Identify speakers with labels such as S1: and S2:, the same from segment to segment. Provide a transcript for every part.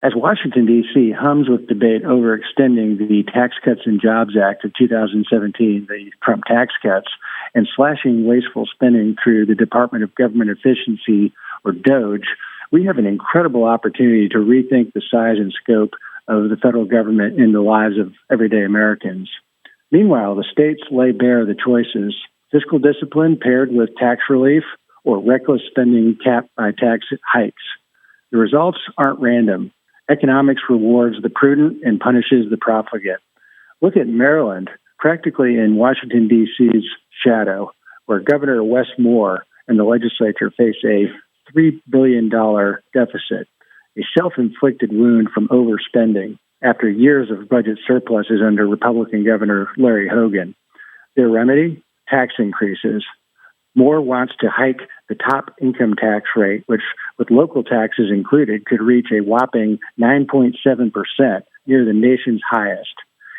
S1: As Washington, D.C. hums with debate over extending the Tax Cuts and Jobs Act of 2017, the Trump tax cuts, and slashing wasteful spending through the Department of Government Efficiency, or DOGE, we have an incredible opportunity to rethink the size and scope of the federal government in the lives of everyday Americans. Meanwhile, the states lay bare the choices: fiscal discipline paired with tax relief, or reckless spending capped by tax hikes. The results aren't random. Economics rewards the prudent and punishes the profligate. Look at Maryland, practically in Washington, D.C.'s shadow, where Governor Wes Moore and the legislature face a $3 billion deficit, a self-inflicted wound from overspending after years of budget surpluses under Republican Governor Larry Hogan. Their remedy? Tax increases. Moore wants to hike the top income tax rate, which, with local taxes included, could reach a whopping 9.7%, near the nation's highest.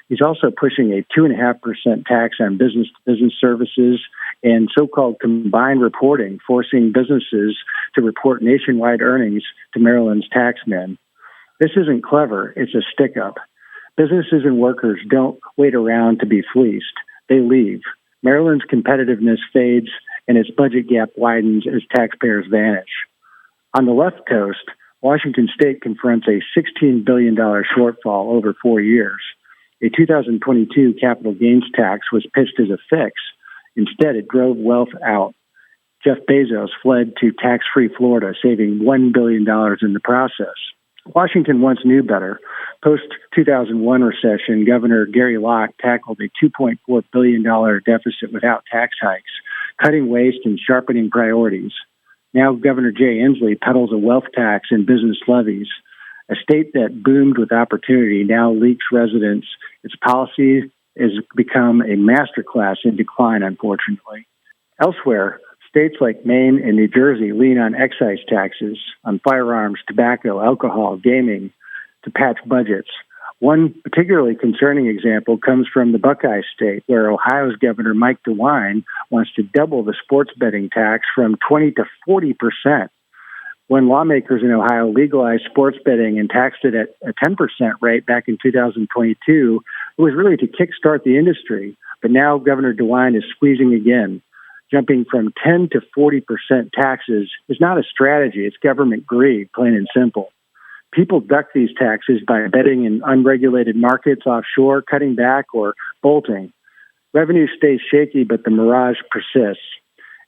S1: He's also pushing a 2.5% tax on business-to-business services and so-called combined reporting, forcing businesses to report nationwide earnings to Maryland's taxmen. This isn't clever, it's a stick-up. Businesses and workers don't wait around to be fleeced. They leave. Maryland's competitiveness fades and its budget gap widens as taxpayers vanish. On the left coast, Washington State confronts a $16 billion shortfall over 4 years. A 2022 capital gains tax was pitched as a fix. Instead, it drove wealth out. Jeff Bezos fled to tax-free Florida, saving $1 billion in the process. Washington once knew better. Post-2001 recession, Governor Gary Locke tackled a $2.4 billion deficit without tax hikes, cutting waste and sharpening priorities. Now Governor Jay Inslee peddles a wealth tax and business levies. A state that boomed with opportunity now leaks residents. Its policy has become a masterclass in decline, unfortunately. Elsewhere, states like Maine and New Jersey lean on excise taxes on firearms, tobacco, alcohol, gaming to patch budgets. One particularly concerning example comes from the Buckeye State, where Ohio's Governor Mike DeWine wants to double the sports betting tax from 20 to 40%. When lawmakers in Ohio legalized sports betting and taxed it at a 10% rate back in 2022, it was really to kickstart the industry. But now Governor DeWine is squeezing again. Jumping from 10 to 40% taxes is not a strategy. It's government greed, plain and simple. People duck these taxes by betting in unregulated markets offshore, cutting back, or bolting. Revenue stays shaky, but the mirage persists.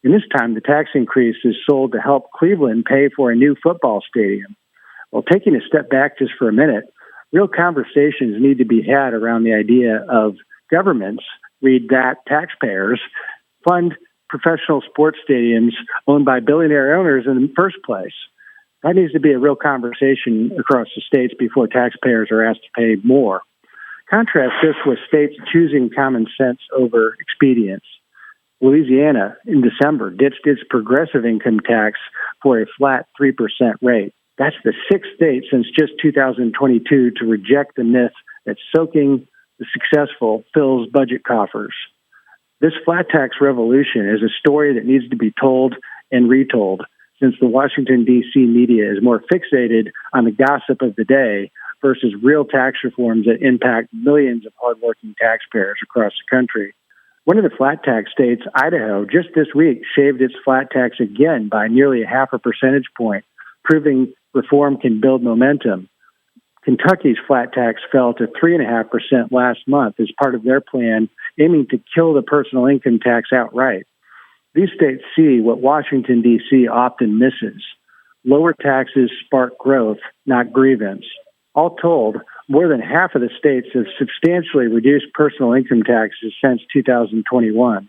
S1: And this time, the tax increase is sold to help Cleveland pay for a new football stadium. Well, taking a step back just for a minute, real conversations need to be had around the idea of governments, read that, taxpayers, fund professional sports stadiums owned by billionaire owners in the first place. That needs to be a real conversation across the states before taxpayers are asked to pay more. Contrast this with states choosing common sense over expedience. Louisiana, in December, ditched its progressive income tax for a flat 3% rate. That's the sixth state since just 2022 to reject the myth that soaking the successful fills budget coffers. This flat tax revolution is a story that needs to be told and retold, since the Washington, D.C. media is more fixated on the gossip of the day versus real tax reforms that impact millions of hardworking taxpayers across the country. One of the flat tax states, Idaho, just this week shaved its flat tax again by nearly a half a percentage point, proving reform can build momentum. Kentucky's flat tax fell to 3.5% last month as part of their plan aiming to kill the personal income tax outright. These states see what Washington, D.C. often misses. Lower taxes spark growth, not grievance. All told, more than half of the states have substantially reduced personal income taxes since 2021.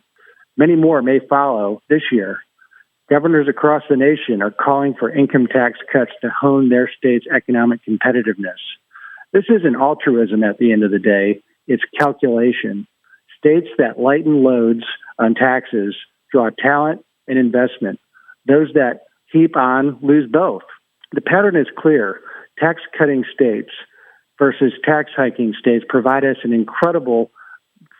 S1: Many more may follow this year. Governors across the nation are calling for income tax cuts to hone their state's economic competitiveness. This isn't altruism at the end of the day. It's calculation. States that lighten loads on taxes draw talent and investment. Those that heap on lose both. The pattern is clear. Tax-cutting states versus tax-hiking states provide us an incredible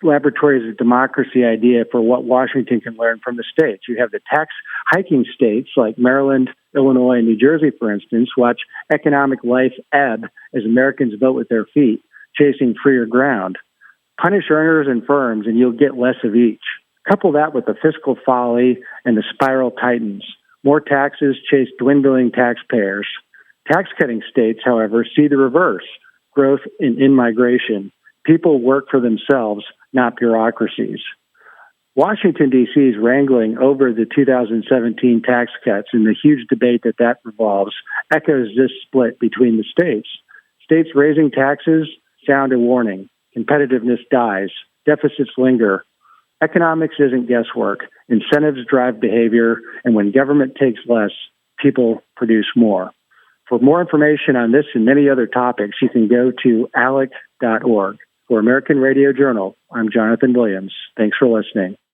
S1: laboratories of democracy idea for what Washington can learn from the states. You have the tax-hiking states like Maryland Illinois and New Jersey, for instance, watch economic life ebb as Americans vote with their feet, chasing freer ground. Punish earners and firms, and you'll get less of each. Couple that with the fiscal folly and the spiral tightens. More taxes chase dwindling taxpayers. Tax-cutting states, however, see the reverse, growth in in-migration. People work for themselves, not bureaucracies. Washington, D.C. is wrangling over the 2017 tax cuts, and the huge debate that revolves echoes this split between the states. States raising taxes sound a warning. Competitiveness dies. Deficits linger. Economics isn't guesswork. Incentives drive behavior, and when government takes less, people produce more. For more information on this and many other topics, you can go to ALEC.org. For American Radio Journal, I'm Jonathan Williams. Thanks for listening.